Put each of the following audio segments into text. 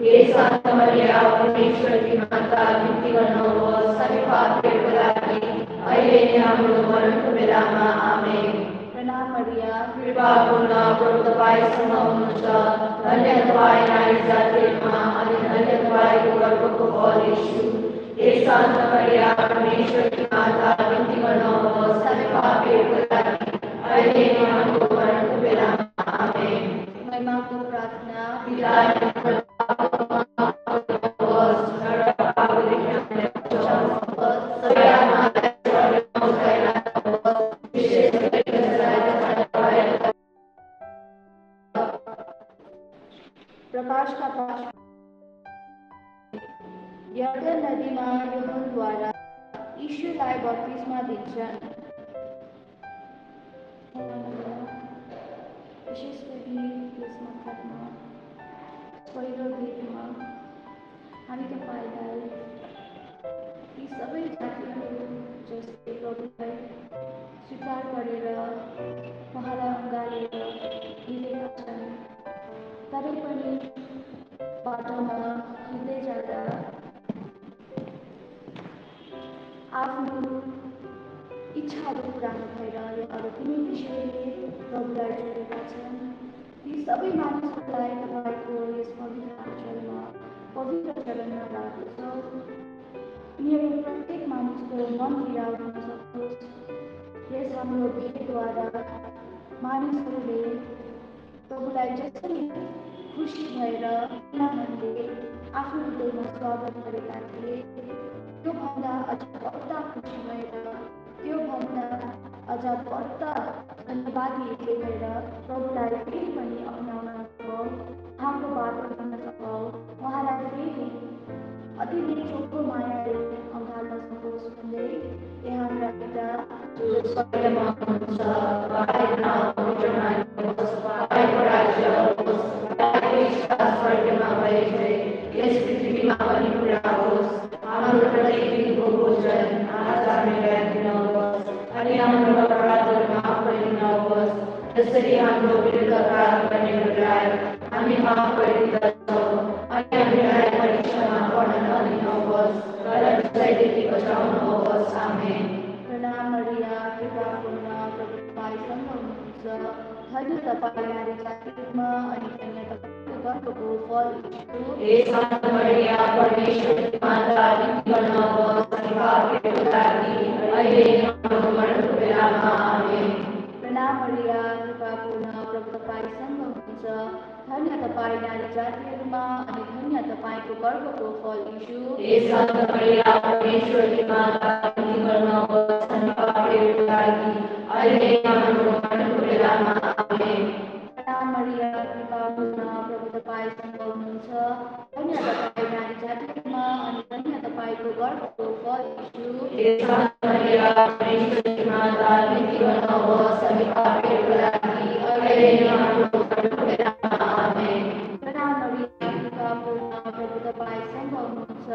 हे सन्त मरिया परमेश्वरकी माता बिन्ती गर्नुहोस् हामी पापीहरूको लागि अहिले नै हाम्रो मरणको बेलामा आमेन। प्रणाम मरिया कृपा पूर्ण प्रभु तपाईसँग हुनुहुन्छ धन्य तपाईँ नारी जातिमा अनि धन्य तपाईँको गर्भको फल येशू। हे सन्त मरिया परमेश्वरकी माता बिन्ती गर्नुहोस् हामी पापीहरूको लागि अहिले नै हाम्रो मरणको बेलामा आमेन। महिमाको प्रार्थना पिता प्रकाश का पाठ यर्दन नदीमा यूहन्नाद्वारा यीशुलाई बप्तिस्मा दिन्छन्। विशेष गरी यस मतलबमा पहिलो भेटमा हामी तपाईँलाई यी सबै जातिहरू जसले प्रभुलाई स्वीकार गरेर उहाँलाई अँगालेर हिँडेका छन्, तरै पनि बाटोमा हिँड्दै जाँदा आफ्नो इच्छाहरू पुरा नभएर उहाँहरू कुनै विषयले प्रभुलाई जोडेका छन्। ती सबै मानिसहरूलाई तपाईँको यस पवित्र चरणमा राख्दछौँ। उनीहरू प्रत्येक मानिसको मन बिराउ हुन सकोस्। यस हाम्रो भेटद्वारा मानिसहरूले प्रभुलाई जसरी खुसी भएर मनले आफ्नो हृदयमा स्वागत गरेका थिए, त्योभन्दा अझ बढ्ता खुसी भएर त्योभन्दा अझ बढ्ता धन्यवादी भएर प्रभुलाई फेरि पनि अपनाउन सकौँ, उहाँको बाटो हिँड्न सकौँ, उहाँलाई फेरि अति नै चोखो मायाले अँगाल्न सकोस् भन्दै यहाँ हाम्रा पिता जो स्वर्गमा हुनुहुन्छ तपाईँको नाम पवित्र होस्, तपाईँको राज्य आओस्, तपाईँको इच्छा स्वर्गमा भए झैँ यस पृथ्वीमा पनि पुरा होस्। हाम्रो प्रतिदिनको भोजन आज हामीलाई दिनुहोस् अनि हाम्रो अपराधहरू माफ गरिदिनुहोस् जसरी हाम्रो विरुद्ध अपराध गर्नेहरूलाई हामी माफ गरिदिँदछौँ अनि हामीलाई परीक्षामा पर्न नदिनुहोस् तर दुष्टैदेखि बचाउनुहोस्। आमेन। प्रणाम मरिया कृपा पूर्ण प्रभु तपाईँसँग हुनुहुन्छ। धन्य तपाईँ नारी जातिमा अनि धन्य तपाईँको गर्भको फल येशू। हे सन्त मरिया परमेश्वरकी माता बिन्ती गर्नुहोस् हामी पापीहरूको लागि अहिले नै हाम्रो मरणको बेलामा आमेन। प्रणाम मरिया कृपा पूर्ण प्रभु तपाईँसँग हुनुहुन्छ। धन्य तपाईँ नारी जातिहरूमा अनि धन्य तपाईँको गर्भको फल येशू। हे सन्त मरिया परमेश्वरकी माता बिन्ती गर्नुहोस् हामी पापीहरूको लागि अहिले नै हाम्रो मरणको बेलामा आमेन। प्रणाम मरिया कृपा पूर्ण प्रभु तपाईँसँग हुनुहुन्छ। धन्य तपाईँ नारी जातिहरूमा अनि धन्य तपाईँको गर्भको फल येशू। हे सन्त मरिया परमेश्वरकी माता बिन्ती गर्नुहोस् हामी पापीहरूको लागि अहिले नै हाम्रो मरणको बेलामा आमेन। प्रणाम मरिया कृपा पूर्ण प्रभु तपाईँसँग हुनुहुन्छ।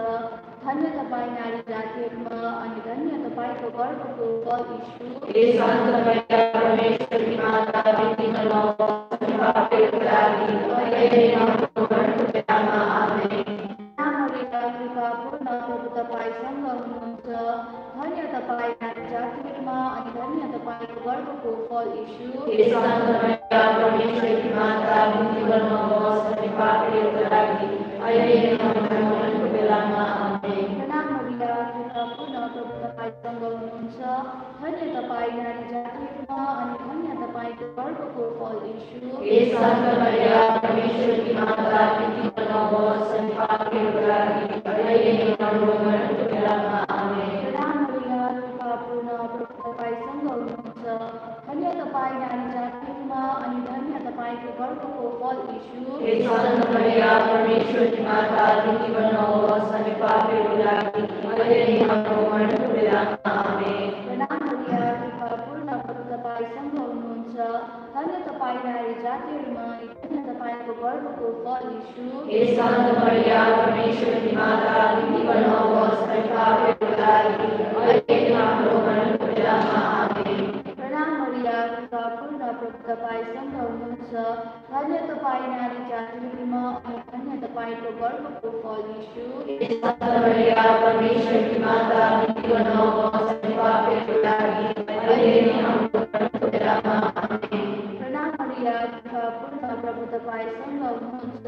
धन्य तपाईँ नारी जातिहरूमा अनि धन्य तपाईँको गर्भको फल येशू। हे सन्त मरिया परमेश्वरकी माता बिन्ती गर्नुहोस् हामी पापीहरूको लागि अहिले नै हाम्रो मरणको बेलामा आमेन। प्रणाम मरिया कृपा पूर्ण प्रभु तपाईँसँग हुनुहुन्छ। धन्य तपाईँ नारी जातिहरूमा अनि धन्य तपाईँको गर्भको फल येशू। हे सन्त मरिया परमेश्वरकी माता बिन्ती गर्नुहोस् हामी पापीहरूको लागि अहिले नै हाम्रो मरणको बेलामा आमेन। प्रणाम मरिया कृपा पूर्ण प्रभु तपाईँसँग हुनुहुन्छ। धन्य तपाईँ नारी जातिहरूमा अनि धन्य तपाईँको गर्भको फल येशू। हे सन्त मरिया परमेश्वरकी माता बिन्ती गर्नुहोस् हामी पापीहरूको लागि अहिले नै हाम्रो मरणको बेलामा आमेन। प्रणाम मरिया कृपा पूर्ण प्रभु तपाईँसँग हुनुहुन्छ। धन्य तपाईँ नारी जातिहरूमा अनि धन्य तपाईँको गर्भको फल येशू। हे सन्त मरिया परमेश्वरकी माता बिन्ती गर्नुहोस् हामी पापीहरूको लागि अहिले नै हाम्रो मरणको बेलामा आमेन। प्रणाम मरिया कृपा पूर्ण प्रभु तपाईँसँग हुनुहुन्छ। धन्य तपाईँ नारी जातिहरूमा अनि धन्य तपाईँको गर्भको फल येशू। हे सन्त मरिया परमेश्वरकी माता बिन्ती गर्नुहोस् हामी पापीहरूको लागि अहिले नै हाम्रो मरणको बेलामा आमेन। प्रणाम मरिया कृपा पूर्ण प्रभु तपाईँसँग हुनुहुन्छ। धन्य तपाईँ नारी जातिहरूमा अनि धन्य तपाईँको गर्भको फल यीशु सन्ता मरिया परमेश्वरकी माता, बिन्ती गर्नुहोस् हामी पापीहरूको लागि, अहिले नै हाम्रो मृत्युको बेलामा आमेन। प्रणाम मरिया, कृपा पूर्ण प्रभु तपाईँसँग हुनुहुन्छ।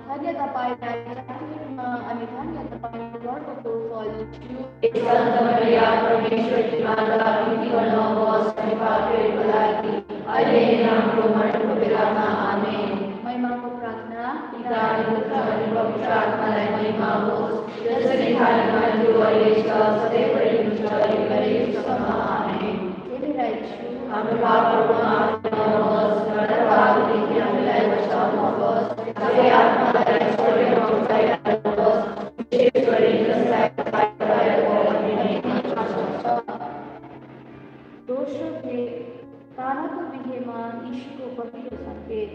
धन्य तपाईँ नारी जातिमा अनि धन्य तपाईँको गर्भको फल यीशु। सन्ता मरिया परमेश्वरकी माता, बिन्ती गर्नुहोस् हामी पापीहरूको लागि, अहिले नै हाम्रो मृत्युको बेलामा आमेन। महिमाको प्रार्थना पिता अनि पुत्र अनि पवित्र आत्मालाई महिमा होस्, जसरी थालेमा थियो अहिले छ सधैँ पनि हुन्छ युगले युगसम्म आमेन। हे मेरा यीशु, हाम्रो पापहरूको माफ गर्नुहोस्, नरकदेखि हामीलाई बचाउनुहोस्, सबै आत्मालाई स्वर्गमा उठाइराख्नुहोस्, विशेष गरी जसलाई तपाईँको अग्निमा छ। दोस्रो भेद ताराको विधेयमा यीशुको पहिलो सङ्केत।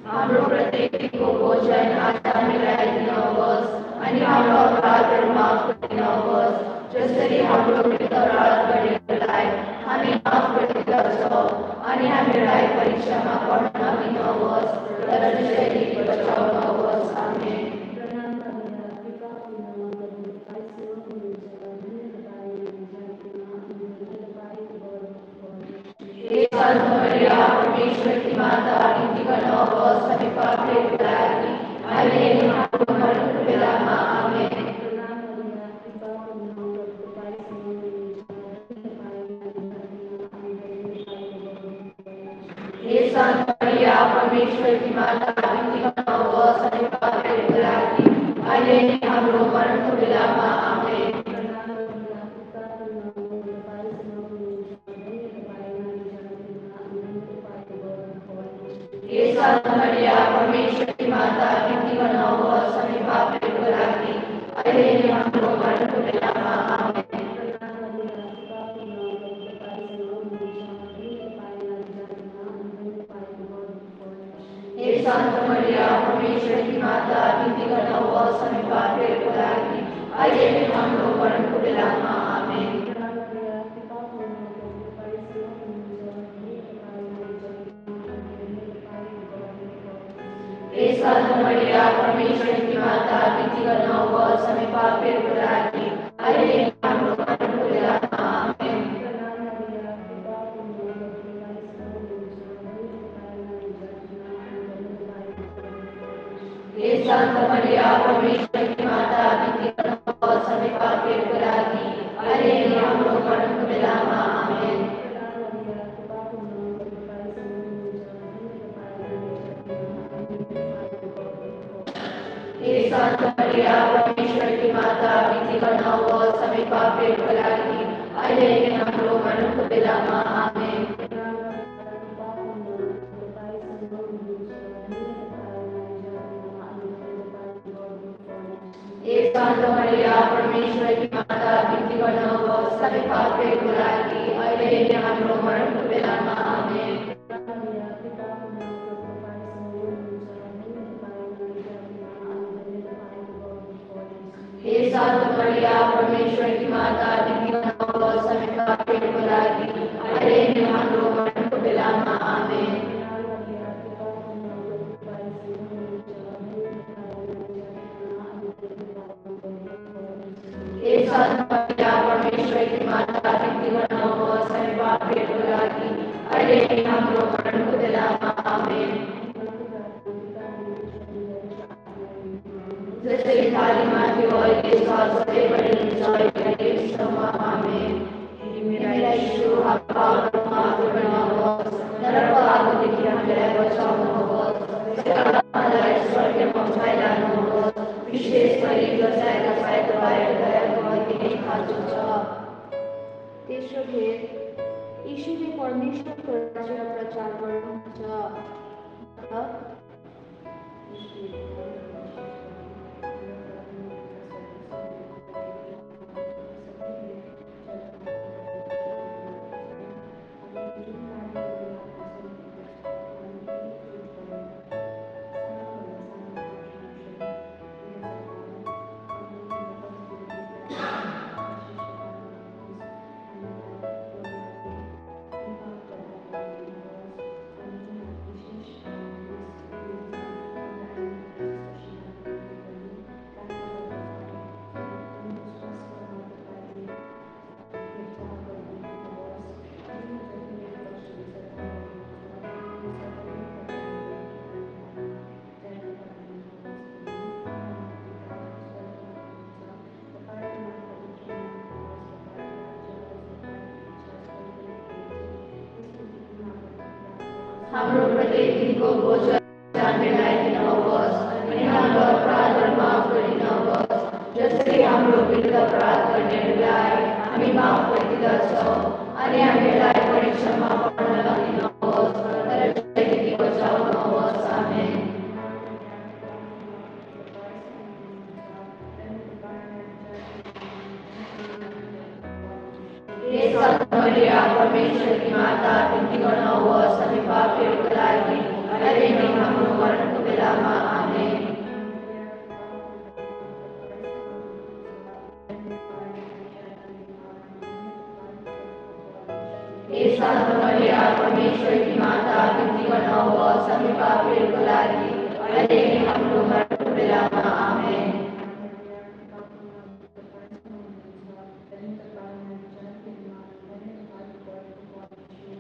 हाम्रो प्रत्येक दिनको भोजन आज हामीलाई दिनुहोस्, अनि हाम्रो अपराधहरू माफ गरिदिनुहोस्, जसरी हाम्रो अपराध गरेकालाई हामी माफ गरिदिन्छौँ, अनि हामीलाई परीक्षामा पर्न नदिनुहोस्, तर दुष्टैदेखि बचाउनुहोस्। आमेन। सन्ता मरिया परमेश्वरकी माता, बिन्ती गर्नुहोस् हामी पापीहरूको लागि, अहिले नै हाम्रो मृत्युको बेलामा आमेन। सन्ता मरिया परमेश्वरकी माता, बिन्ती गर्नुहोस् हामी पापीहरूको लागि, अहिले नै हाम्रो मृत्युको बेलामा आमेन। सन्ता मरिया परमेश्वरकी माता, बिन्ती गर्नुहोस् हामी पापीहरूको लागि, अहिले नै हाम्रो मृत्युको बेलामा आमेन। सन्ता मरिया परमेश्वरकी माता, बिन्ती गर्नुहोस् हामी पापीहरूको लागि, अहिले नै हाम्रो मृत्युको बेलामा आमेन। सन्ता मरिया परमेश्वरकी माता, बिन्ती गर्नुहोस् हामी पापीहरूको लागि, अहिले नै हाम्रो मृत्युको बेलामा आमेन। सन्ता मरिया परमेश्वरकी माता, बिन्ती गर्नुहोस् हामी पापीहरूको लागि, अहिले नै हाम्रो मृत्युको बेलामा आमेन। सन्ता मरिया परमेश्वरकी माता, बिन्ती गर्नुहोस् हामी पापीहरूको लागि, अहिले नै हाम्रो मृत्युको बेलामा आमेन। सन्ता मरिया परमेश्वरकी माता, बिन्ती गर्नुहोस् हामी पापीहरूको लागि, अहिले नै हाम्रो मृत्युको बेलामा आमेन। सन्ता मरिया परमेश्वरकी माता, बिन्ती गर्नुहोस् हामी पापीहरूको लागि, अहिले नै हाम्रो मृत्युको बेलामा आमेन। सन्ता मरिया परमेश्वरकी माता, बिन्ती गर्नुहोस् हामी पापीहरूको लागि, अहिले नै हाम्रो मृत्युको बेलामा आमेन। जसरी थालीमा थियो अहिले छ सधैँ पनि हुन्छ हुन्छ। तेस्रो भेद, यीशुले परमेश्वरको राज्य प्रचार गर्नुहुन्छ। हाम्रो प्रत्येक दिनको भोजन हामीलाई दिनुहोस्, अनि हाम्रो अपराधहरू माफ गरिदिनुहोस्, जसरी हाम्रो विरुद्ध अपराध गर्नेहरूलाई हामी माफ गरिदिँदछौँ, अनि हामीलाई परीक्षामा पर्न नदिनुहोस्, तर दुष्टदेखि बचाउनुहोस्। आमेन। हे सन्त मरिया, परमेश्वरकी माता, बिन्ती गर्नुहोस् हामी पापीहरूको लागि, अहिले नै हाम्रो मरणको बेलामा। आमेन। हे सन्त मरिया, परमेश्वरकी माता, बिन्ती गर्नुहोस् हामी पापीहरूको लागि, अहिले नै हाम्रो मरणको बेलामा। आमेन।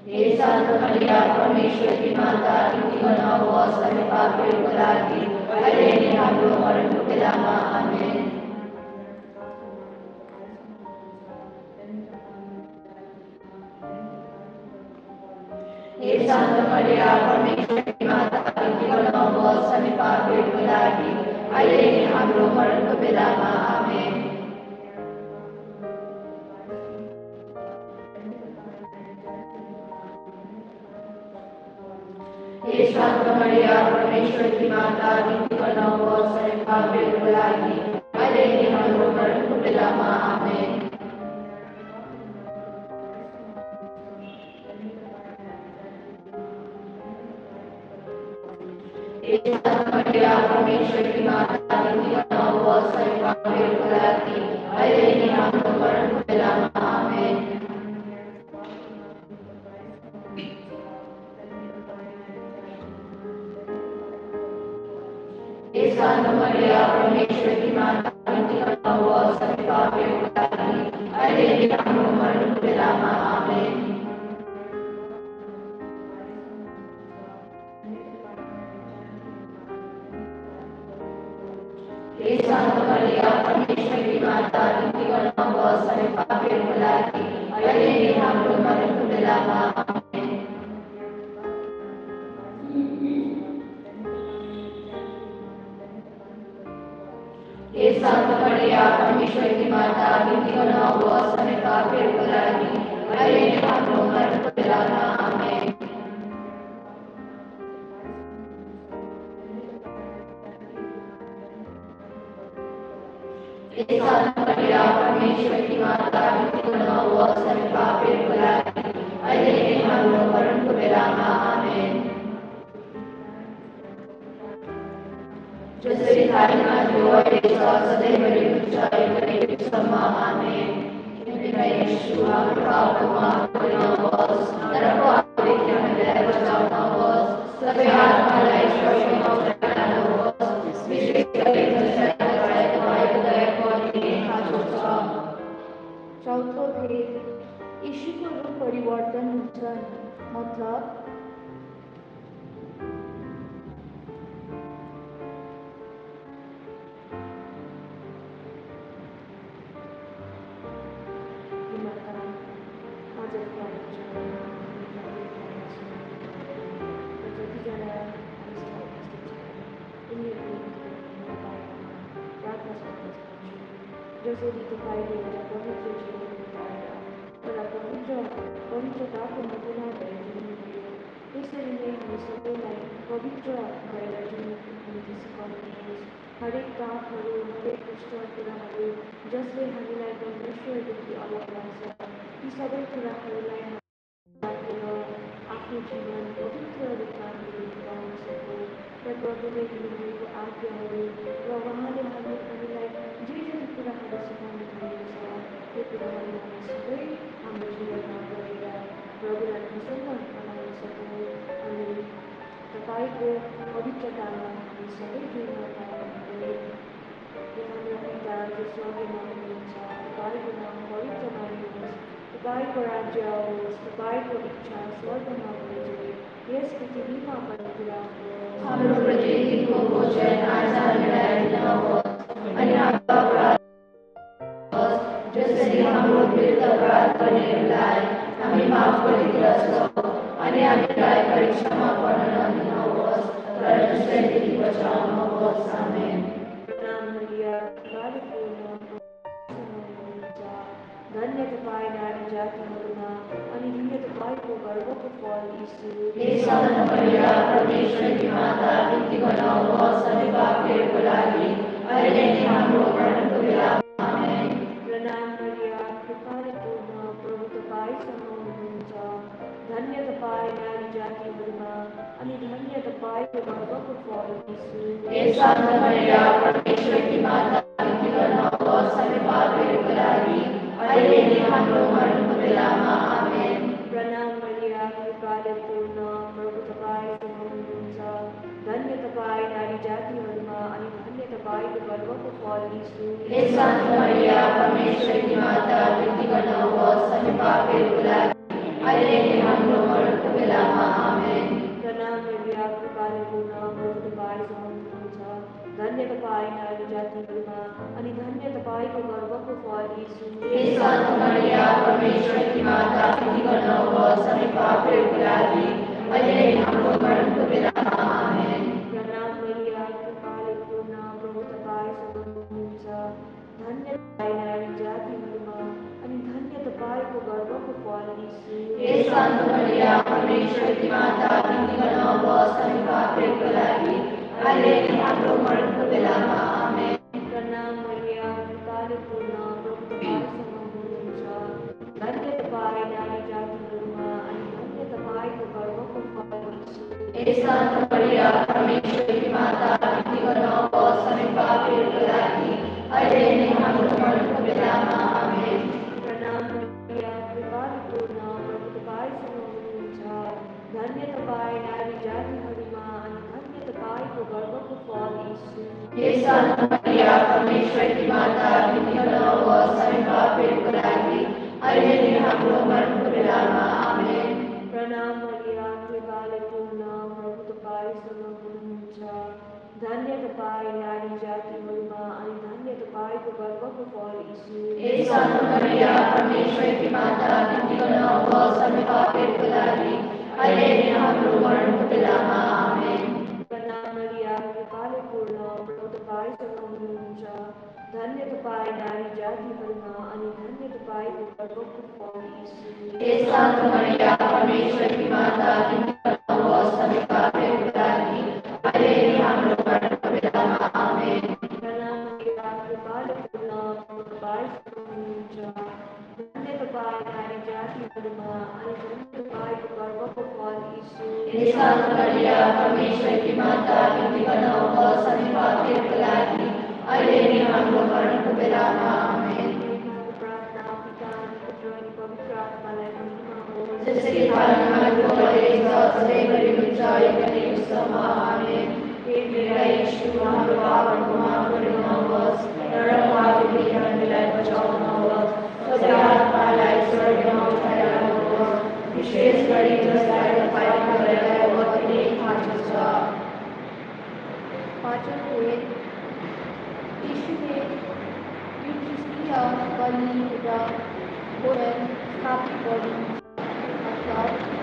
हे सन्त मरिया, परमेश्वरकी माता, बिन्ती गर्नुहोस् हामी पापीहरूको लागि, अहिले नै हाम्रो मरणको बेलामा। आमेन। हे सन्त मरिया, परमेश्वरकी माता, बिन्ती गर्नुहोस् हामी पापीहरूको लागि, अहिले नै हाम्रो मरणको बेलामा। आमेन। हे सन्त मरिया, परमेश्वरकी माता, बिन्ती गर्नुहोस् हामी पापीहरूको लागि, अहिले नै हाम्रो मरणको बेलामा। आमेन। हे सन्त मरिया, परमेश्वरकी माता, बिन्ती गर्नुहोस् हामी पापीहरूको लागि, अहिले नै हाम्रो मरणको बेलामा। आमेन। हे सन्त मरिया, परमेश्वरकी माता, बिन्ती गर्नुहोस् हामी पापीहरूको लागि, अहिले नै हाम्रो मरणको बेलामा। आमेन। हे सन्त मरिया, परमेश्वरकी माता, बिन्ती गर्नुहोस् हामी पापीहरूको लागि, अहिले नै हाम्रो मरणको बेलामा। आमेन। हे सन्त मरिया, परमेश्वरकी माता, बिन्ती गर्नुहोस् हामी पापीहरूको लागि, अहिले नै हाम्रो मरणको बेलामा। आमेन। हे सन्त मरिया, परमेश्वरकी माता, बिन्ती गर्नुहोस् हामी पापीहरूको लागि, अहिले नै हाम्रो मरणको बेलामा। आमेन। जसरी थालीमा थियो अहिले छ, सधैँभरि हुन्छ, युगसम्म। आमेन। हे यीशु, हाम्रो पापको माफ गरिदिनुहोस्, नरकको आगोदेखि हामीलाई बचाउनुहोस्, सबै आत्मालाई स्वर्गमा उठाउनुहोस्, विशेष गरी जसलाई तपाईँको दयाको अति खाँचो छ। चौथो भेद, यीशुको रूप परिवर्तन हुन्छन्। मतलब जसरी तपाईँले एउटा पवित्र जीवन बिताएर तर पवित्रताको नमुना भएर जिउनुभयो, त्यसरी नै हामी सबैलाई पवित्र भएर जिउनुको निम्ति सिकाउनुहोस्। हरेक पापहरू, हरेक दुष्ट कुराहरू जसले हामीलाई परमेश्वरदेखि अलग लाग्छ, ती सबै कुराहरूलाई आफ्नो जीवन पवित्र रूपमा हामीले बिताउन सकौँ र प्रभुले दिनुभएको आज्ञाहरू र उहाँले हामीलाई जे जे कुराहरू सिकाउनु भएको छ त्यो कुराहरू हामी सबै हाम्रो जीवनमा गरेर प्रभुलाई प्रसन्न बनाउन सकौँ। अनि तपाईँको पवित्रतामा हामी सबै जीवनमा पाउनुहुँदै हाम्रो पिता जो स्वर्गमा हुनुहुन्छ, तपाईँको नाम पवित्र मानिनुहोस्, तपाईँको राज्य आओस्, तपाईँको इच्छा स्वर्गमा भए यस पृथ्वीमा पनि पुरा होस्। हाम्रो प्रतिदिनको भोजन आज हामीलाई दिनुहोस् अनि हाम्रो अपराध जसरी हाम्रो विरुद्ध अपराध गर्नेहरूलाई हामी माफ गरिदिन्छौँ अनि हामीलाई परीक्षामा पर्न नदिनुहोस् तर दुष्टदेखि बचाउनुहोस्। आमेन। धन्य तपाईँ नारी जातिहरूमा अनि धन्य तपाईँको गर्भको फल यीशु। हे सन्त मरिया, परमेश्वरकी माता, बिन्ती गर्नुहोस् हामी पापीहरूको लागि अहिले नै हाम्रो मरणको बेलामा। आमेन। प्रणाम मरिया, कृपाले पूर्ण, प्रभु तपाईँसँग हुनुहुन्छ। धन्य तपाईँ नारी जातिहरूमा अनि धन्य तपाईँको गर्भको फल यीशु। हे सन्त मरिया, परमेश्वरकी माता, बिन्ती गर्नुहोस् हामी पापीहरूको लागि अहिले नै हाम्रो मरणको बेलामा। आमेन। प्रणाम मरिया, कृपाले पूर्ण, प्रभु तपाईँसँग हुनुहुन्छ। धन्य तपाईँ नारी जातिहरूमा अनि धन्य तपाईँको गर्भको फल यीशु। हे सन्त मरिया, परमेश्वरकी माता, बिन्ती गर्नुहोस् हामी पापीहरूको लागि अहिले नै हाम्रो मरणको बेलामा। आमेन। प्रणाम मरिया, कृपाले पूर्ण, प्रभु तपाईँसँग हुनुहुन्छ। धन्य तपाईँ नारी जातिहरूमा अनि धन्य तपाईँको गर्भको फल यीशु। हे सन्त मरिया, परमेश्वरकी माता, बिन्ती गर्नुहोस् हामी पापीहरूको लागि अहिले नै हाम्रो मरणको बेलामा। आमेन। प्रणाम मरिया, कृपाले पूर्ण, प्रभु तपाईँसँग हुनुहुन्छ। धन्य तपाईँ नारी जातिहरूमा अनि धन्य तपाईँको गर्भको फल यीशु। हे सन्त मरिया, परमेश्वरकी माता, बिन्ती गर्नुहोस् हामी पापीहरूको लागि अहिले नै हाम्रो मरणको बेलामा। आमेन। प्रणाम मरिया, कृपाले पूर्ण, प्रभु तपाईँसँग हुनुहुन्छ। धन्य तपाईँ नारी जातिहरूमा अनि धन्य तपाईँको गर्भको फल यीशु। हे सन्त मरिया, परमेश्वरकी माता, बिन्ती गर्नुहोस् हामी पापीहरूको लागि अहिले नै हाम्रो मरणको बेलामा। आमेन। प्रणाम मरिया, कृपाले पूर्ण, प्रभु तपाईँसँग हुनुहुन्छ। धन्य तपाईँ नारी जातिहरूमा अनि धन्य तपाईँको गर्भको फल यीशु। हे सन्त मरिया, परमेश्वरकी माता, बिन्ती गर्नुहोस् हामी पापीहरूको लागि अहिले नै हाम्रो मरणको बेलामा। आमेन। प्रणाम मरिया, कृपाले पूर्ण, प्रभु तपाईँसँग हुनुहुन्छ। धन्य तपाईँ नारी जातिहरूमा अनि धन्य तपाईँको गर्भको फल यीशु। हे सन्त मरिया, परमेश्वरकी माता, बिन्ती गर्नुहोस् हामी पापीहरूको लागि अहिले नै हाम्रो मरणको बेलामा। आमेन। प्रणाम मरिया, कृपाले पूर्ण, प्रभु तपाईँसँग हुनुहुन्छ। धन्य तपाईँ नारी जातिहरूमा अनि धन्य तपाईँको गर्भको फल यीशु। हे सन्त मरिया, परमेश्वरकी माता, बिन्ती गर्नुहोस् हामी पापीहरूको लागि अहिले नै हाम्रो मरणको बेलामा। आमेन। प्रणाम मरिया, कृपाले पूर्ण, प्रभु तपाईँसँग हुनुहुन्छ। धन्य तपाईँ नारी जातिहरूमा अनि धन्य तपाईँको गर्भको फल यीशु। हे सन्त मरिया, परमेश्वरकी माता, बिन्ती गर्नुहोस् हामी पापीहरूको लागि अहिले नै हाम्रो मरणको बेलामा। आमेन। प्रार्थना पिता अनि पुत्र अनि पवित्र आत्मालाई महिमा होस्। जसरी पानीमा परेछ सधैँ गरी हुन्छ अहिले उसमा। आमेन। हे मेरा यीशु, हाम्रो पापहरूको माफ गरिदिनुहोस् र पापीदेखि हामीलाई बचाउनुहोस्। सबै आत्मालाई स्वर्गमा उठाइराख्नुहोस्, विशेष गरी जसलाई तपाईँको दयाको अति खाँचो छ। पाँचौं भेद, यीशुले युक्तिस्त्रीय बलि र भोजन स्थापित गर्नुहुन्छ, अर्थात्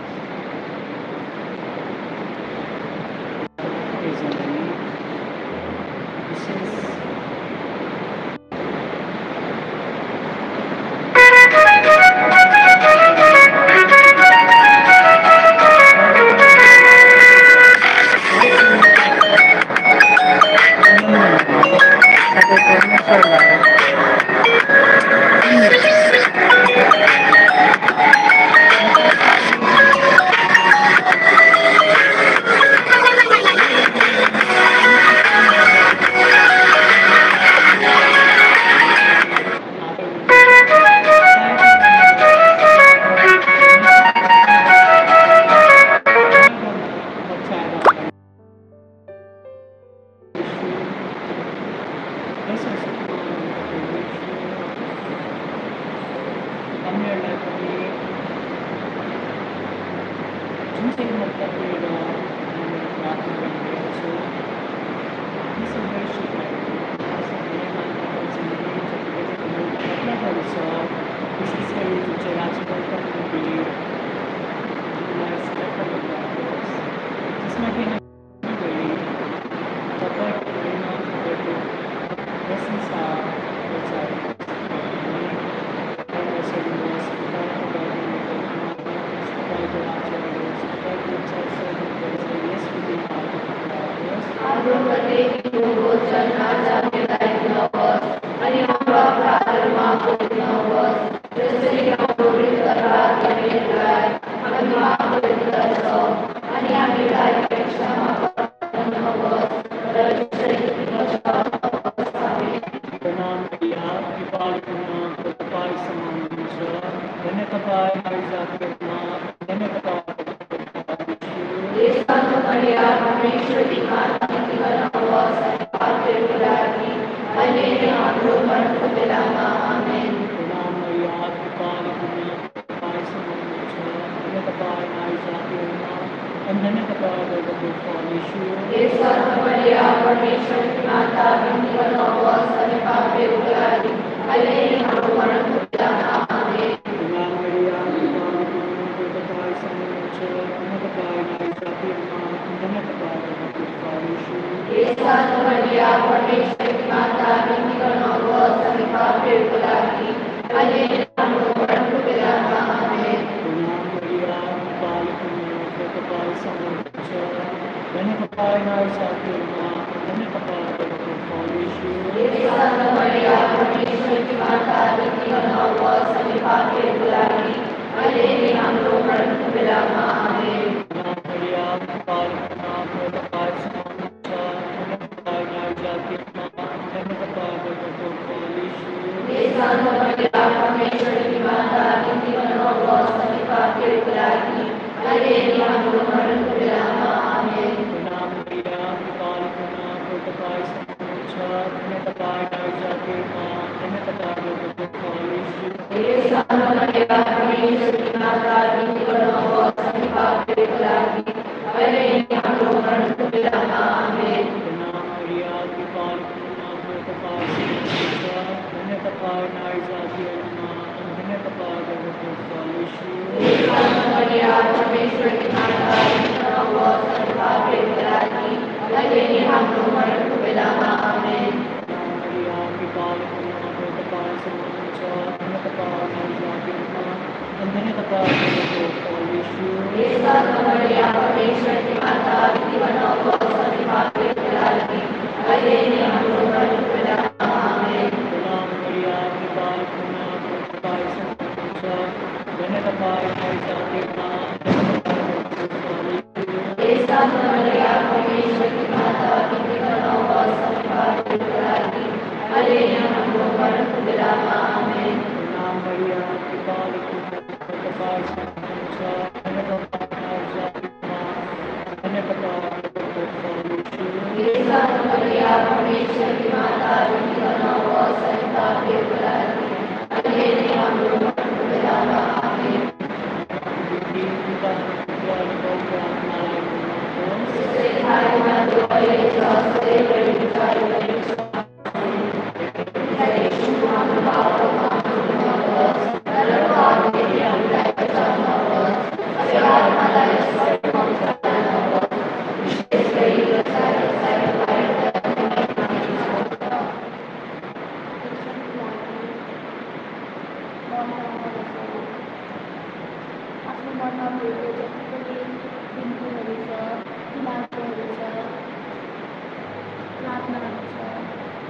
प्रार्थनाहरू छ,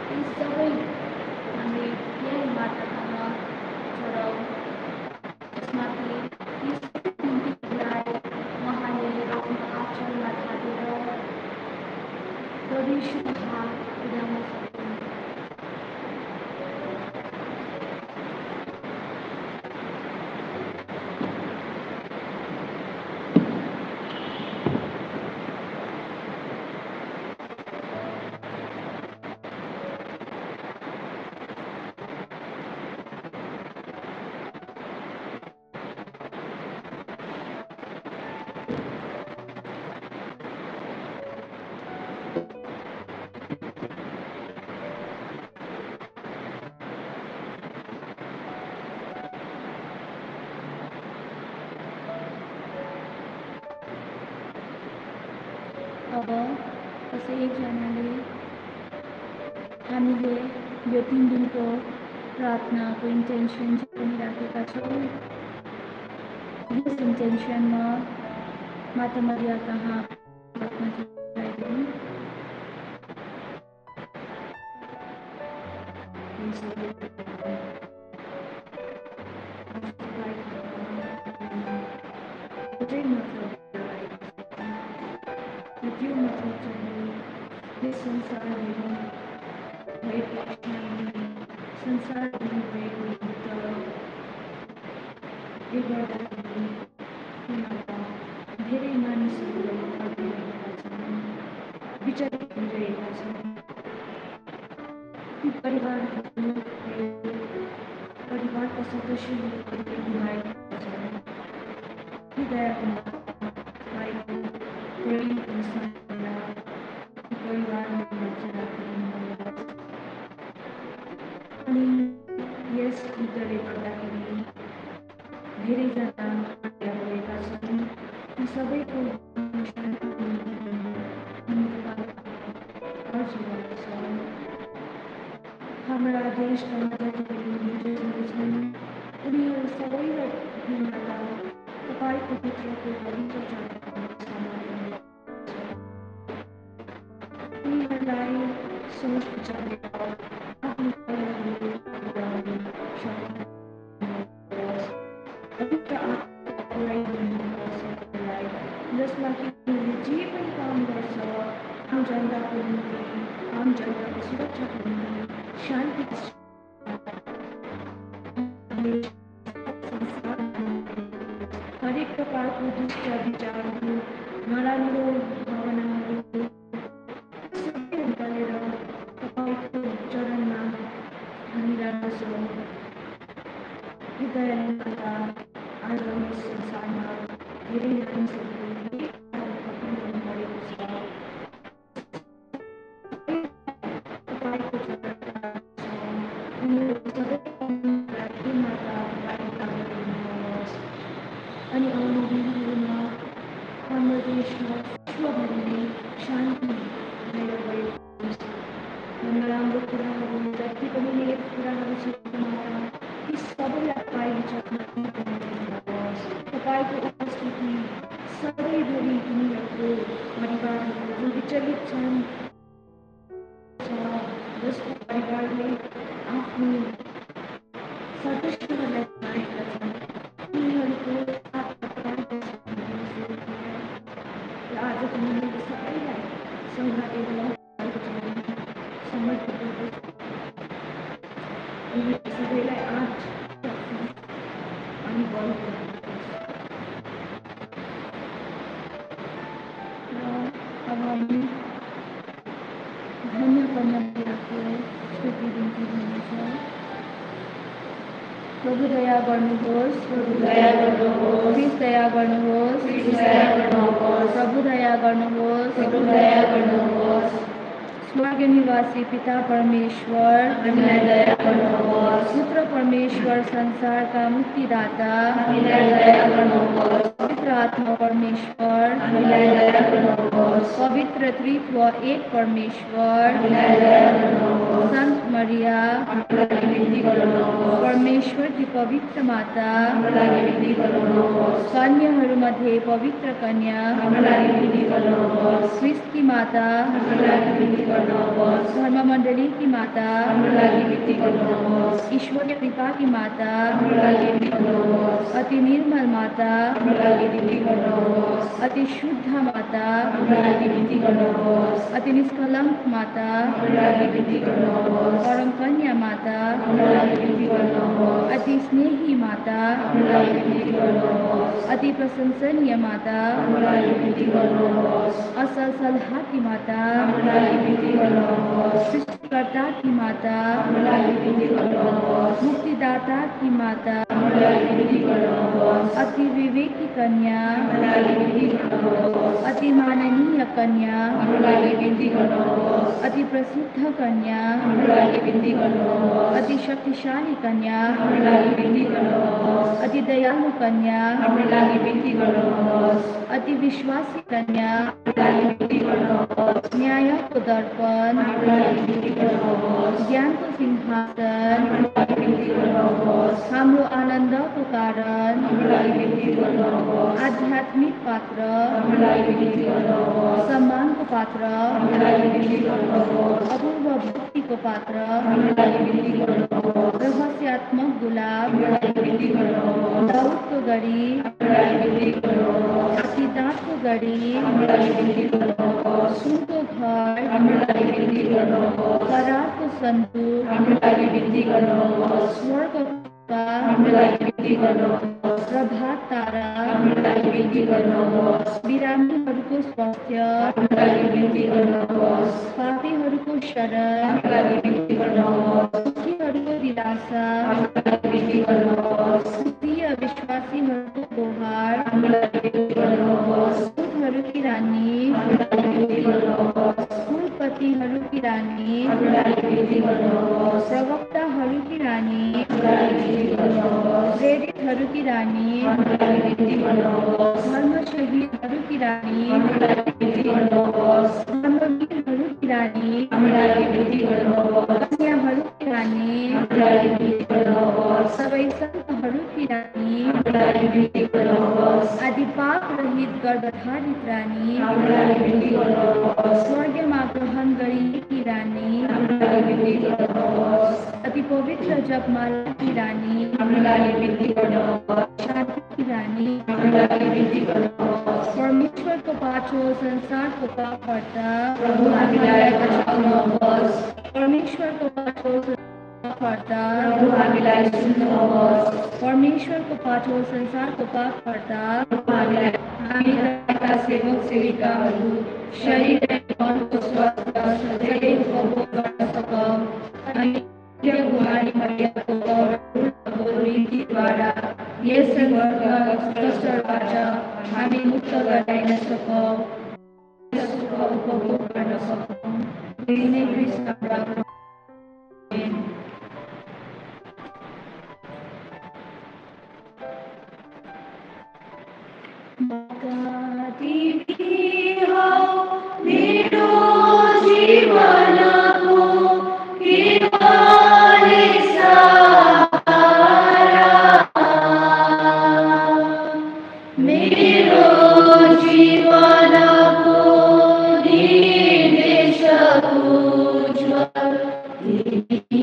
यी सबै हामी यही मातासँग जोडौँ, जसमाथि यी सबै बिन्तीहरूलाई उहाँले आफ्नो आँचलमा थापेर परमेश्वरको हात पुर्याउन सक्छौँ। अब कसै एकजनाले हामीले यो 3 दिनको प्रार्थनाको इन्टेन्सन चाहिँ पनि राखेका छौँ। यस इन्टेन्सनमा माता मरिया कहाँ प्रार्थना चढाइदिउँ। एउटै मतलब त्यो मतलब चाहिँ यस संसारमा भएको शान्ति, संसारमा भएको युद्धले गर्दाखेरि उनीहरूका धेरै मानिसहरू भइरहेका छन्, विचलित भइरहेका छन्। ती परिवारका सदस्यहरू गुमाएका छन्। हृदयको भएको प्रेमको साथमा परिवारलाई रक्षा राखिदिनुहोस्। अनि यस युद्धले गर्दाखेरि धेरैजना हत्या भएका छन्। ती सबैको हाम्रा देशका जति पनि लिडर्सहरू छन्, उनीहरू सबैलाई तपाईँको पुत्रको पवित्र उनीहरूलाई सोच विचारेर आफ्नो पवित्र जसमा कि उनीहरूले जे पनि काम गर्छ आम जनताको निम्ति, आम जनताको सुरक्षाको निम्ति, शान्तिको हरेक प्रकारको दुष्ट विचारहरू, नराम्रो भावनाहरू सबै निकालेर तपाईँको चरणमा हामी राख्दछौँ। हृदयका आज यस संसारमा धेरै मानिसहरूले पक्रिनु परेको छ। तपाईँको चरणमा उनीहरू सबै माता अनि आउने दिनहरूमा हाम्रो देशमा विश्वभरि शान्ति भएर गएको होस्। नराम्रो कुराहरू जति पनि नेगेटिभ कुराहरू छ माता, ती सबैलाई तपाईँले चक्राइदिनुहोस्। तपाईँको उपस्थिति सधैँभरि उनीहरूको परिवारहरू जो विचलित छन्, जसको परिवारले आफ्नो सदस्यहरूलाई गुमाएका छन्, उनीहरूको आजको उनीहरू सबैलाई सौगातेर समर्पित गर्दछु। उनीहरू सबैलाई आँट अनि बल र अब हामी धन्य कन्याको स्तुति बिन्ती गर्नेछौँ। प्रभु दया गर्नुहोस्, प्रभु दया गर्नुहोस्, क्रिस्ट दया गर्नुहोस्, क्रिस्ट दया गर्नुहोस्, प्रभु दया गर्नुहोस्, प्रभु दया गर्नुहोस्। स्वर्ग निवासी पिता परमेश्वर, हामीलाई दया गर्नुहोस्। पुत्र परमेश्वर संसारका मुक्तिदाता, हामीलाई दया गर्नुहोस्। पवित्र आत्मा परमेश्वर, हामीलाई दया गर्नुहोस्। पवित्र त्रित्व एक परमेश्वर, हामीलाई दया गर्नुहोस्। सन्त मरिया, हामीलाई विनती गर्नुहोस्। परमेश्वर की पवित्र माता, हामीलाई विनती गर्नुहोस्। कन्याहरूमध्ये पवित्र कन्या, हामीलाई विनती गर्नुहोस्। ख्रिस्ट की माता, हामीलाई विनती गर्नुहोस्। गर्नुहोस्। धर्म मण्डलीकी माता हाम्रो लागि बिन्ती गर्नुहोस्। ईश्वरीय कृपाकी माता हाम्रो लागि बिन्ती गर्नुहोस्। अति निर्मल माता हाम्रो लागि बिन्ती गर्नुहोस्। अति शुद्ध माता हाम्रो लागि बिन्ती गर्नुहोस्। अति निष्कलङ्क माता हाम्रो लागि बिन्ती गर्नुहोस्। परम कन्या माता हाम्रो लागि बिन्ती गर्नुहोस्। अति स्नेही माता हाम्रो लागि बिन्ती गर्नुहोस्। अति प्रशंसनीय माता हाम्रो लागि बिन्ती गर्नुहोस्। असल सल्लाहकी माता हाम्रो लागि बिन्ती गर्नुहोस्। सृष्टिकर्ताकी माता हाम्रो लागि बिन्ती गर्नुहोस्। मुक्तिदाताकी माता हाम्रो लागि बिन्ती गर्नुहोस्। अति विवेकी कन्या हाम्रो लागि बिन्ती गर्नुहोस्। अति माननीय कन्या हाम्रो लागि बिन्ती गर्नुहोस्। अति प्रसिद्ध कन्या हाम्रो लागि बिन्ती गर्नुहोस्। अति शक्तिशाली कन्या हाम्रो लागि बिन्ती गर्नुहोस्। अति दयालु कन्या हाम्रो लागि बिन्ती गर्नुहोस्। अति विश्वासी कन्या हाम्रो लागि बिन्ती गर्नुहोस्। न्यायको दर्पण हाम्रो लागि बिन्ती गर्नुहोस्। ज्ञानको सिंहासन हाम्रो लागि बिन्ती गर्नुहोस्। हाम्रो आनन्दको कारण हाम्रो लागि बिन्ती गर्नुहोस्। आध्यात्मिक पात्र हाम्रो लागि बिन्ती गर्नुहोस्। सम्मानको पात्र हाम्रो लागि बिन्ती गर्नुहोस्। अपूर्व भक्तिको पात्र हाम्रो लागि बिन्ती गर्नुहोस्। रहस्यात्मक गुलाब हाम्रो लागि बिन्ती गर्नुहोस्। दाउदको गढी हाम्रो लागि बिन्ती गर्नुहोस्। अति दाँतको गढी हाम्रो लागि बिन्ती गर्नुहोस्। सुनको घर हाम्रो लागि बिन्ती गर्नुहोस्। करारको सन्तुक हाम्रो लागि बिन्ती गर्नुहोस्। स्वर्गको हाम्रो लागि बिन्ती गर्नुहोस्। प्रभात तारा हाम्रो लागि बिन्ती गर्नुहोस्। बिरामीहरूको स्वास्थ्य हाम्रो लागि बिन्ती गर्नुहोस्। पापीहरूको शरण हाम्रो लागि बिन्ती गर्नुहोस्। सुखीहरूको दिलासा हाम्रो लागि बिन्ती गर्नुहोस्। प्रिय विश्वासीहरूको दोहार हाम्रो लागि बिन्ती गर्नुहोस्। दूतहरूकी रानी हाम्रो लागि बिन्ती गर्नुहोस्। कुलपतिहरूकी रानी हाम्रो लागि बिन्ती गर्नुहोस्। प्रवक्ताहरूकी रानी हाम्रो लागि बिन्ती गर्नुहोस्। प्रेरितहरूकी रानी हाम्रो लागि बिन्ती गर्नुहोस्। धर्मशहीदहरूकी रानी हाम्रो लागि बिन्ती गर्नुहोस्। धर्मवीरहरूकी रानी हाम्रो लागि बिन्ती गर्नुहोस्। कन्याहरूकी रानी हाम्रो लागि बिन्ती गर्नुहोस्। सबै सन्तहरूकी रानी हाम्रो लागि बिन्ती गर्नुहोस्। आदि पाप रहित गर्भधारित रानी हाम्रो लागि बिन्ती गर्नुहोस्। स्वर्गमा ग्रहण गरिएकी रानी हाम्रो लागि बिन्ती गर्नुहोस्। अति पवित्र जपमालाकी रानी हाम्रो लागि बिन्ती गर्नुहोस्। शान्तिकी रानी हाम्रो लागि बिन्ती गर्नुहोस्। परमेश्वरको पाछो संसारको पापहर्ता प्रभु हामीलाई बचाउनुहोस्। परमेश्वरको पाछो पापहर्ता प्रभु हामीलाई सुन्नुहोस्। परमेश्वरको पाछो संसारको पापहर्ता प्रभु हामी रहेका सेवक सेविकाहरू शरीर र मनको स्वास्थ्य सधैँ उपभोग गर्न सकौँ अनि कुमारी मरियमको गौरवपूर्ण रीतिद्वारा यस कष्टबाट हामी मुक्त गराइन सकौँ सुख उपभोग गर्न सकौँ। यही नै कृष्णबाट मेरो जीवनको केवल सहारा मेरो जीवनको निर्देशक उज्ज्वल तिमी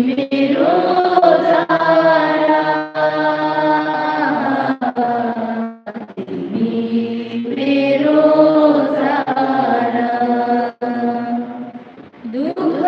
मेरो धारा तिमी मेरो धारा दुःख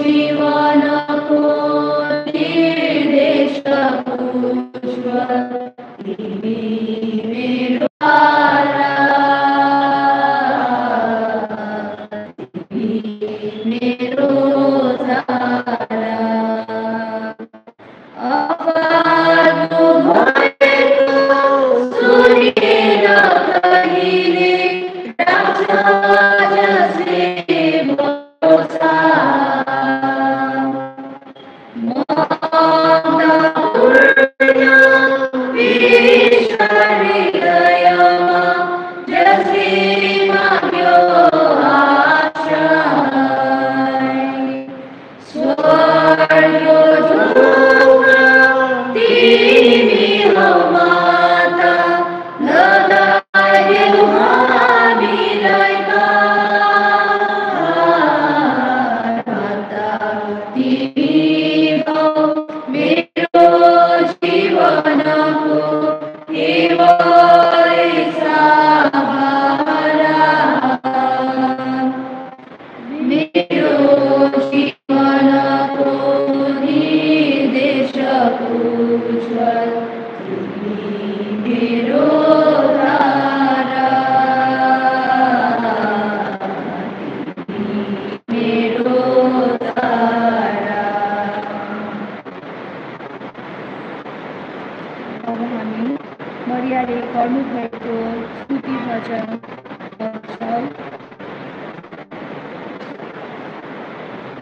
जीवन मेरो तारा, मेरो तारा, आवाज भएको सुनेर कहिले राख्छ जसले भरोसा,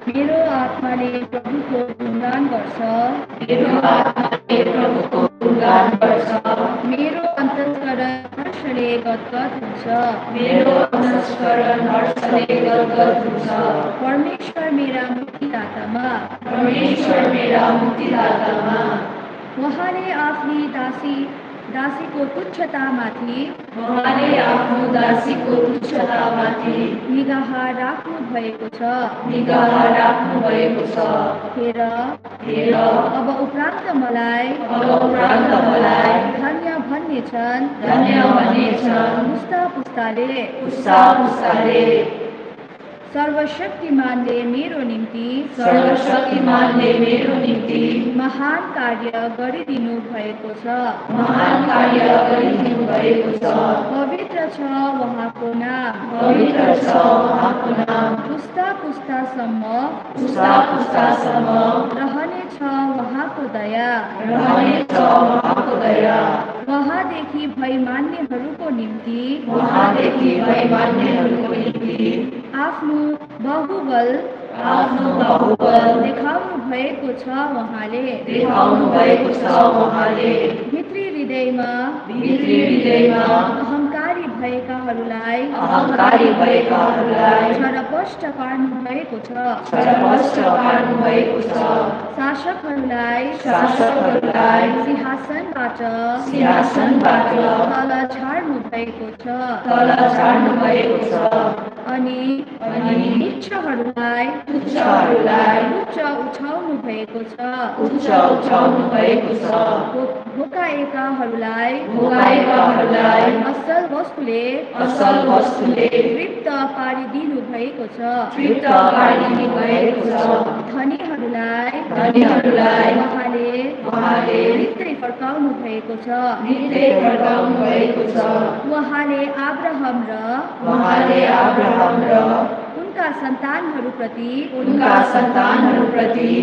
मेरो आत्माले प्रभुको गुणगान गर्छ, मेरो आत्माले प्रभुको गुणगान गर्छ, मेरो अन्तस्करण हर्षले गदगद हुन्छ, मेरो अन्तस्करण हर्षले गदगद हुन्छ। परमेश्वर मेरा मुक्तिदातामा, परमेश्वर मेरा मुक्तिदातामा, उहाँले आफ्नी दासीको तुच्छतामाथि, उहाँले आफ्नो दासीको तुच्छतामाथि निगाह राख्नु भएको छ, निगाह राख्नु भएको छ। हेर हेर अब उपरान्त मलाई धन्य भन्नेछन्, धन्य भन्नेछन् पुस्ता पुस्ताले। सर्वशक्तिमानले मेरो निम्ति महान कार्य गरिदिनु भएको छ, महान कार्य गरिदिनु भएको छ। पवित्र छ उहाँको नाम, पवित्र छ उहाँको नाम। पुस्ता पुस्तासम्म रहनेछ उहाँको दया, रहनेछ उहाँको दया। उहाँदेखि भय मान्नेहरूको निम्ति, उहाँदेखि भय मान्नेहरूको निम्ति आफ्नो बाहुबल देखाउनु भएको छ उहाँले, देखाउनु भएको छ उहाँले। भित्री हृदयमा अहंकारी भएकाहरूलाई छरपष्ट पार्नु भएको छ, शासकहरूलाई सिंहासनबाट तल छाड्नु भएको छ, अनि तुच्छहरूलाई उच्च उठाउनु भएको छ, भोकाएकाहरूलाई असल वस्तुले तृप्त पारिदिनु भएको छ, धनीहरूलाई उहाँले हृदय फर्काउनु भएको छ। उहाँले अब्राहम र उनका सन्तानहरूप्रति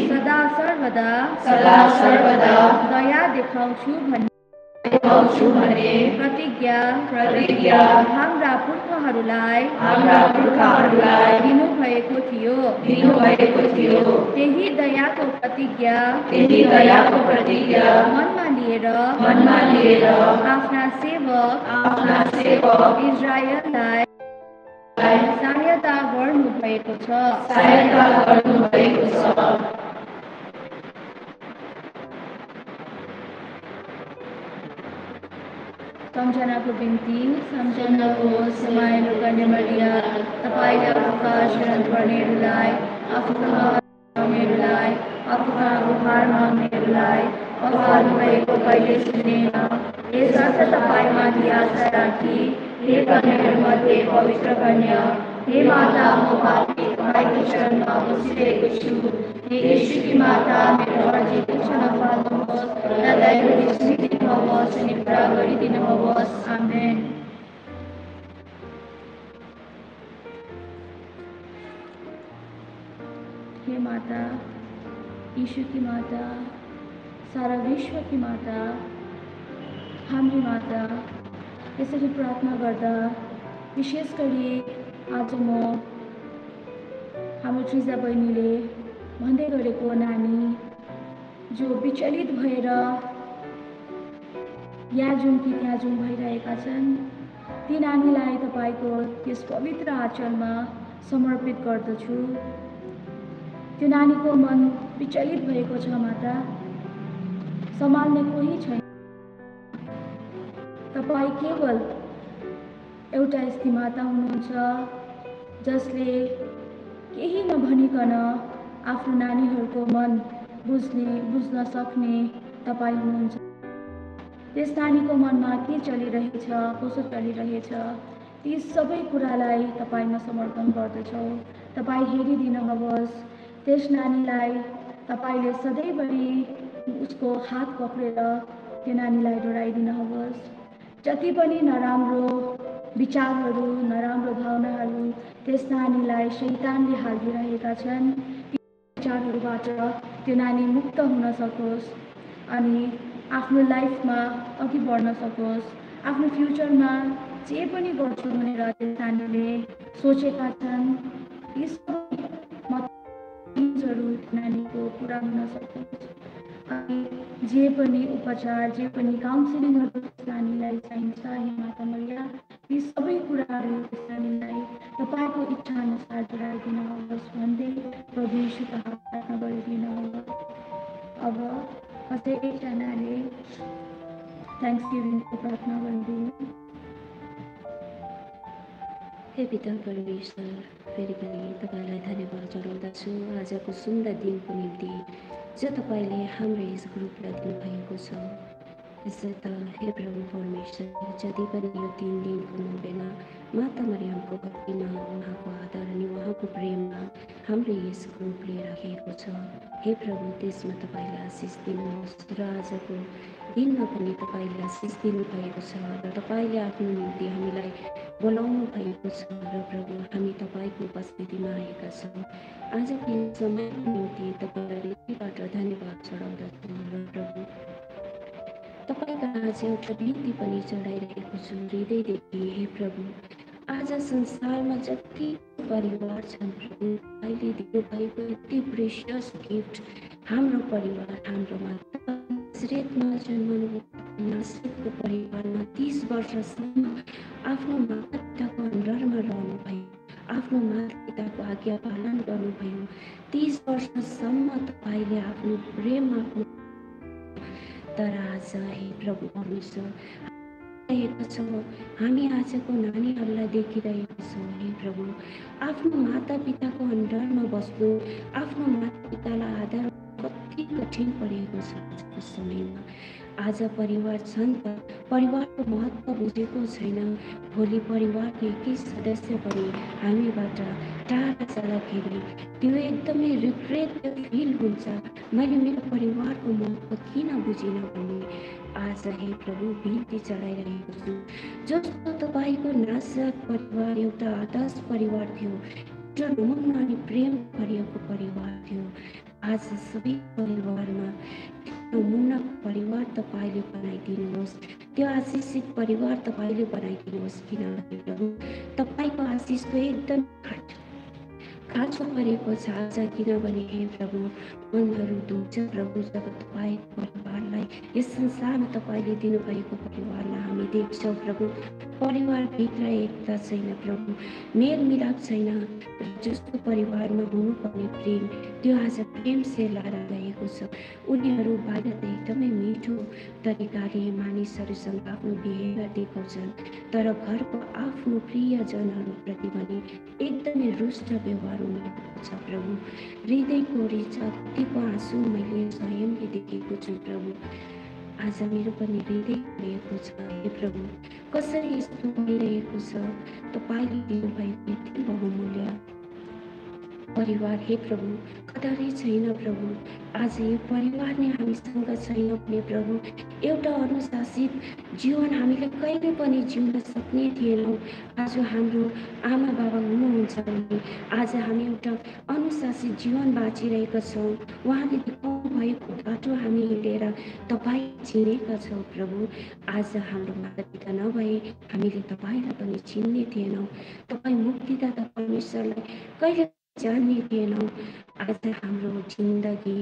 सदा सर्वदा दया देखाउँछु भन्ने प्रतिज्ञा हाम्रा पुर्खाहरूलाई दिनुभएको थियो। त्यही दयाको प्रतिज्ञा मनमा लिएर आफ्ना सेवक इजरायललाई सहायता गर्नु भएको छ। सम्झनाको बिन्ती, सम्झनाको समाएको गर्ने मरिया, तपाईँले आफूका शरण पर्नेहरूलाई, आफूका उपहार माग्नेहरूलाई अगाडि भएको कहिले सुनेन। यसर्थ तपाईँमाथि आशा राखी, हे कन्याहरूमध्ये पवित्र कन्या, हे माता, म पापी तपाईँको शरणमा बसिरहेको छु। हे यीशुकी माता, मेरो अर्जी तुच्छ नफाल्नुहोस् र दयालु स्मृति दिनुहोस् अनि पुरा गरिदिनुहोस्। आमेन। हे माता, यीशु की माता, सारा विश्व की माता, हाम्रो माता, यसरी प्रार्थना गर्दा विशेष गरी आज म हाम्रो ट्रिजा बहिनीले भन्दै गरेको नानी जो विचलित भएर यहाँ जाउँ कि त्यहाँ जाउँ भइरहेका छन्, ती नानीलाई तपाईँको यस पवित्र आँचलमा समर्पित गर्दछु। त्यो नानीको मन विचलित भएको छ माता, सम्हाल्ने कोही छैन। तपाईँ केवल एउटा यस्ती माता हुनुहुन्छ जसले केही नभनिकन आफ्नो नानीहरूको मन बुझ्न सक्ने तपाईँ हुनुहुन्छ। त्यस नानीको मनमा के चलिरहेछ, कसो चलिरहेछ, ती सबै कुरालाई तपाईँमा समर्पण गर्दछौँ। तपाईँ हेरिदिनुहोस्। त्यस नानीलाई तपाईँले सधैँभरि उसको हात पक्रेर त्यो नानीलाई डोराइदिनुहोस्। जति पनि नराम्रो विचारहरू, नराम्रो भावनाहरू त्यस नानीलाई शैतानले हालिदिरहेका छन्, ती विचारहरूबाट त्यो नानी मुक्त हुन सकोस् अनि आफ्नो लाइफमा अघि बढ्न सकोस्। आफ्नो फ्युचरमा जे पनि गर्छु भनेर त्यस नानीले सोचेका छन्, ती सबै मतहरू नानीको पुरा हुन सकोस्। अनि जे पनि उपचार, जे पनि काउन्सिलिङहरू त्यस नानीलाई चाहिन्छ, हे माता मरिया, ती सबै कुराहरू त्यस नानीलाई तपाईँको इच्छा अनुसार गराइदिनुहोस् भन्दै प्रभु यीशु कहाँ प्रार्थना गरिदिनुहोस्। अब कसै एकजनाले थ्याङ्क्सगिभिङको प्रार्थना गरिदिनु। हे पिता परमेश्वर, फेरि पनि तपाईँलाई धन्यवाद चढाउँदछु आजको सुन्दर दिनको निम्ति जो तपाईँले हाम्रो यस ग्रुपलाई दिनुभएको छ। यसै त हे प्रभु परमेश्वर, जति पनि यो 3 दिनको नोभेना माता मरियमको भक्तिमा, उहाँको आदर अनि उहाँको प्रेममा हाम्रो यस ग्रुपले राखेको छ, हे प्रभु त्यसमा तपाईँले आशिष दिनुहोस्। र आजको दिनमा पनि तपाईँले आशिष दिनुभएको छ र तपाईँले आफ्नो निम्ति हामीलाई बोलाउनु भएको छ र प्रभु हामी तपाईँको उपस्थितिमा आएका छौँ। आजको यस समयको निम्ति तपाईँलाई हृदयबाट धन्यवाद चढाउँदछु र प्रभु तपाईँका आज एउटा बिन्ती पनि चढाइरहेको छु हृदयदेखि। हे प्रभु, आज संसारमा जति परिवार छन् प्रभु, अहिले दिनुभएको यति प्रेसियस गिफ्ट हाम्रो परिवार, हाम्रोमा नासरेतमा जन्मनु नासरेतको परिवारमा 30 वर्षसम्म आफ्नो माता पिताको अन्डरमा रहनुभयो, आफ्नो माता पिताको आज्ञा पालन गर्नुभयो। 30 वर्षसम्म तपाईँले आफ्नो प्रेम, आफ्नो तर आज हे प्रभु परमेश्वर रहेको छौँ, हामी आजको नानीहरूलाई देखिरहेको छौँ। हे प्रभु, आफ्नो माता पिताको अन्डरमा बस्नु, आफ्नो माता पितालाई आदर कति कठिन परेको छ आजको समयमा। आज परिवार छन् त परिवारको महत्त्व बुझेको छैन। भोलि परिवारको एकै सदस्य पनि हामीबाट टाढा जाँदाखेरि त्यो एकदमै रिग्रेट फिल हुन्छ, मैले मेरो परिवारको महत्त्व किन बुझिनँ भन्ने। आज हे प्रभु बिन्ती चढाइरहेको छु, जस्तो तपाईँको नासरत परिवार एउटा आदर्श परिवार थियो, एउटा नमूना अनि प्रेम गरिएको परिवार थियो। आज सबै परिवारमा नमुना परिवार तपाईँले बनाइदिनुहोस्, त्यो आशिषित परिवार तपाईँले बनाइदिनुहोस्। किनभने प्रभु तपाईँको आशिषको एकदम खाँचो परेको छ आज, किनभने हे प्रभु मनहरू दुख्छ प्रभु जब तपाईँ परिवारलाई यस संसारमा तपाईँले दिनुभएको परिवारलाई हामी देख्छौँ प्रभु। परिवारभित्र एकता छैन प्रभु, मेलमिलाप छैन, जस्तो परिवारमा हुनुपर्ने प्रेम त्यो आज प्रेम सेलाएर गएको छ। उनीहरू बाहिर त एकदमै मिठो तरिकाले मानिसहरूसँग आफ्नो बिहेभियर देखाउँछन्, तर घरको आफ्नो प्रियजनहरूप्रति पनि एकदमै रुष्ट व्यवहार उनीहरूको छ प्रभु। हृदयको कतिको आँसु मैले स्वयंले देखेको छु प्रभु। आज मेरो पनि हृदय भएको छ हे प्रभु, कसरी यस्तो भइरहेको छ। तपाईँले दिनुभएको यति बहुमूल्य परिवार हे प्रभु कतरै छैन प्रभु। आज यो परिवार नै हामीसँग छैन भने प्रभु एउटा अनुशासित जीवन हामीले कहिले पनि जिउन सक्ने थिएनौँ। आज हाम्रो आमा बाबा हुनुहुन्छ भने आज हामी एउटा अनुशासित जीवन बाँचिरहेका छौँ। उहाँले देखाउनु भएको बाटो हामी हिँडेर तपाईँ चिनेका छौँ प्रभु। आज हाम्रो मातापिता नभए हामीले तपाईँलाई पनि चिन्ने थिएनौँ। तपाईँ मुक्तिदाता परमेश्वरलाई कहिले जान्ने थिएनौँ। आज हाम्रो जिन्दगी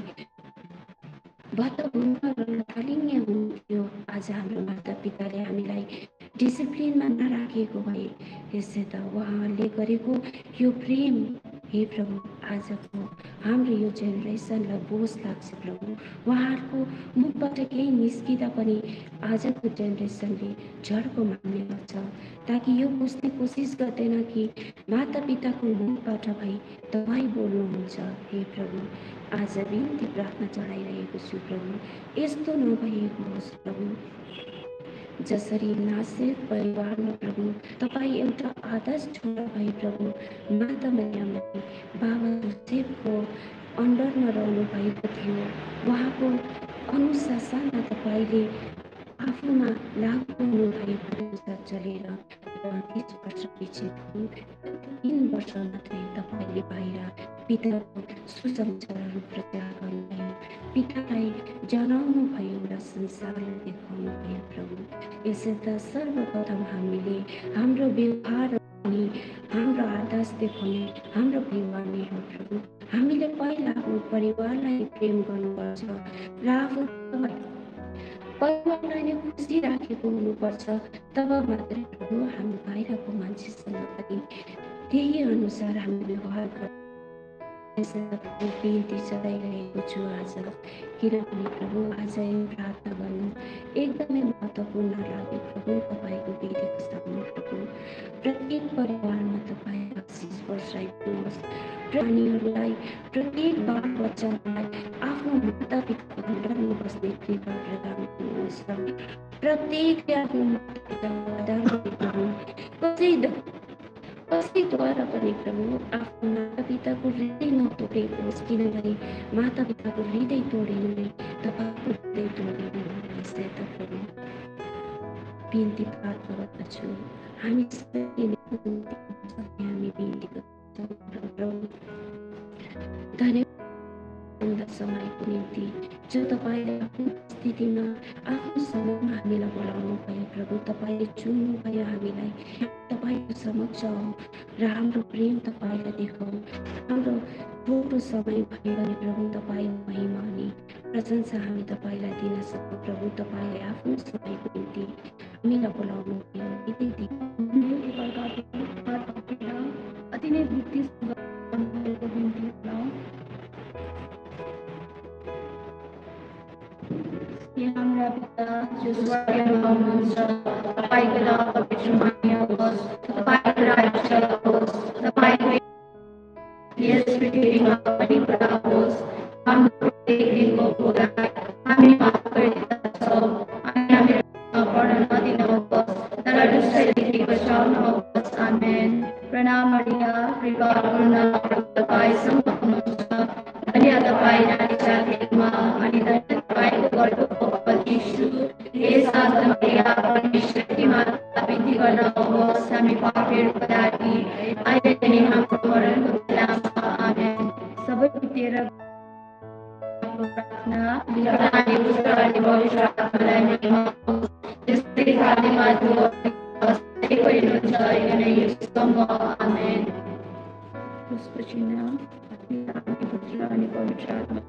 भत्तभूमि र कलिङ्ग हुन्थ्यो। आज हाम्रो मातापिताले हामीलाई डिसिप्लिनमा नराखेको भए यसै त उहाँहरूले गरेको यो प्रेम हे प्रभु आजको हाम्रो यो जेनेरेसनलाई बोझ लाग्छ प्रभु। उहाँहरूको मुखबाट केही निस्किँदा पनि आजको जेनेरेसनले झड्को मान्ने गर्छ, ताकि यो बुझ्ने कोसिस गर्दैन कि मातापिताको मुखबाट भई तपाईँ बोल्नुहुन्छ। हे प्रभु आज बिन्ती प्रार्थना चढाइरहेको छु प्रभु, यस्तो नभएको होस् प्रभु। जसरी नासरित परिवारमा प्रभु तपाईँ एउटा आदर्श छोरा भए प्रभु माता मरियमलाई बाबा जोसेफको अन्डरमा रहनु भएको थियो। उहाँको अनुशासनमा तपाईँले आफूमा लागु हुनुभएको अनुसार चलेर 30 वर्षपछि 3 वर्ष मात्रै तपाईँले बाहिर पिताको सुसमाचारहरू प्रचार गर्नुभयो, पितालाई जनाउनु भयो र संसारलाई देखाउनु भयो प्रभु। यसर्थ सर्वप्रथम हामीले हाम्रो व्यवहार अनि हाम्रो आदर्श देखाउने हाम्रो परिवार नै हो प्रभु। हामीले पहिला आफ्नो परिवारलाई प्रेम गर्नुपर्छ र आफू परिवारलाई नै खुसी राखेको हुनुपर्छ। तब मात्रै प्रभु हामी बाहिरको मान्छेसँग पनि त्यही अनुसार हामी व्यवहार गर्छौँ। बिन्ती चढाइरहेको छु आज, किनभने प्रभु आज यो प्रार्थना गर्नु एकदमै महत्त्वपूर्ण लाग्यो प्रभु। तपाईँको वेदीको सामु प्रभु प्रत्येक परिवारमा तपाईँ आशिष वर्षाइदिनुहोस्। नानीहरूलाई प्रत्येक बाल बच्चालाई आफ्नो मातापिताको अन्डरमा बस्ने कृपा प्रदान गर्नुहोस्। प्रत्येकले आफ्नो मातापिताको आदर गर्ने प्रभु कसैद्वारा पनि प्रभु आफ्नो मातापिताको हृदय नतोडेको होस्, किनभने मातापिताको हृदय तोडेन नै तपाईँको हृदय तोडेन। यसै त प्रभु बिन्ती प्रार्थना गर्दछु, हामी हामी बिन्ती गर्दछौँ प्रभु। धन्यवाद समयको निम्ति जो तपाईँले आफ्नो स्थितिमा आफ्नो समयमा हामीलाई बोलाउनु भयो प्रभु। तपाईँले चुन्नु भयो हामीलाई, तपाईँको समक्ष आऊ र हाम्रो प्रेम तपाईँलाई देखाऊ। हाम्रो ठुलो समय भयो भने प्रभु तपाईँ महिमा अनि प्रशंसा हामी तपाईँलाई दिन सक्छौँ प्रभु। तपाईँले आफ्नो समयको निम्ति हामीलाई बोलाउनु भयो, अति नै बुद्धिसँग बिन्ती गरौँ। हाम्रा पिता जो स्वर्गमा हुनुहुन्छ, तपाईँको नाम पवित्र मानिए होस्, तपाईँको राज्य होस्, तपाईँको यस पृथ्वीमा पनि पूरा होस्। हाम्रो प्रत्येक दिनको भोजन हामी माफ गरिदिएका छौँ, अनि हामीलाई पढ्न नदिनुहोस् तर दुष्टदेखि बचाउनुहोस्। आमेन। प्रणाम मरिया, कृपा पूर्ण तपाईँसँग हुनुहुन्छ, धन्य तपाईँ नारी जातिमा अनि धन्य तपाईँको गर्भको फल यीशु। हे साधु मरिया परमेश्वरकी माता, बिन्ती गर्नुहोस् हामी पापीहरूको लागि, अहिले पनि हाम्रो मरणको बेलामा। आमेन। सबै पितेर प्रार्थना पिताले पुत्र अनि पवित्र आत्मालाई महिमा होस्, जस्तै आदिमा थियो त्यस्तै गरिनुहुन्छ अहिले युगसम्म। आमेन। त्यसपछि नाम पिता अनि पुत्र अनि पवित्र आत्मा